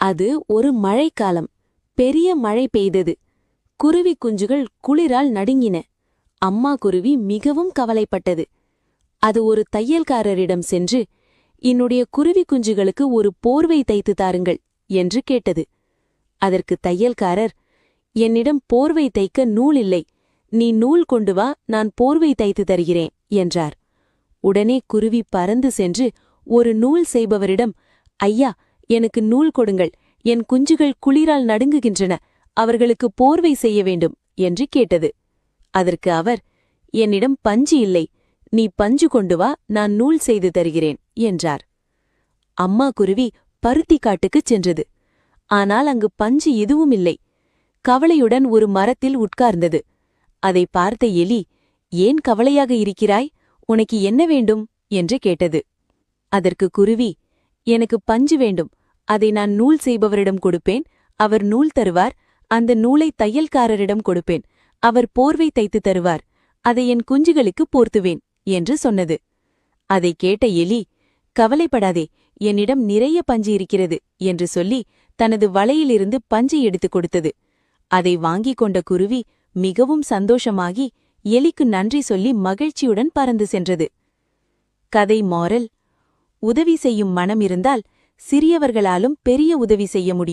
அது ஒரு மழைக்காலம். பெரிய மழை பெய்தது. குருவி குஞ்சுகள் குளிரால் நடுங்கின. அம்மா குருவி மிகவும் கவலைப்பட்டது. அது ஒரு தையல்காரரிடம் சென்று, என்னுடைய குருவி குஞ்சுகளுக்கு ஒரு போர்வை தைத்து தாருங்கள் என்று கேட்டது. அதற்கு தையல்காரர், என்னிடம் போர்வை தைக்க நூல் இல்லை. நீ நூல் கொண்டு வா, நான் போர்வை தைத்து தருகிறேன் என்றார். உடனே குருவி பறந்து சென்று ஒரு நூல் செய்பவரிடம், ஐயா, எனக்கு நூல் கொடுங்கள். என் குஞ்சுகள் குளிரால் நடுங்குகின்றன. அவர்களுக்கு போர்வை செய்ய வேண்டும் என்று கேட்டது. அதற்கு அவர், என்னிடம் பஞ்சு இல்லை. நீ பஞ்சு கொண்டு வா, நான் நூல் செய்து தருகிறேன் என்றார். அம்மா குருவி பருத்தி காட்டுக்குச் சென்றது. ஆனால் அங்கு பஞ்சு எதுவும் இல்லை. கவலையுடன் ஒரு மரத்தில் உட்கார்ந்தது. அதை பார்த்த எலி, ஏன் கவலையாக இருக்கிறாய்? உனக்கு என்ன வேண்டும் என்று கேட்டது. அதற்கு குருவி, எனக்கு பஞ்சு வேண்டும். அதை நான் நூல் செய்பவரிடம் கொடுப்பேன். அவர் நூல் தருவார். அந்த நூலை தையல்காரரிடம் கொடுப்பேன். அவர் போர்வை தைத்து தருவார். அதை என் குஞ்சுகளுக்கு போர்த்துவேன் என்று சொன்னது. அதை கேட்ட எலி, கவலைப்படாதே, என்னிடம் நிறைய பஞ்சு இருக்கிறது என்று சொல்லி தனது வலையிலிருந்து பஞ்சை எடுத்துக் கொடுத்தது. அதை வாங்கிக் கொண்ட குருவி மிகவும் சந்தோஷமாகி எலிக்கு நன்றி சொல்லி மகிழ்ச்சியுடன் பறந்து சென்றது. கதை மோரல்: உதவி செய்யும் மனம் இருந்தால் சிறியவர்களாலும் பெரிய உதவி செய்ய முடியும்.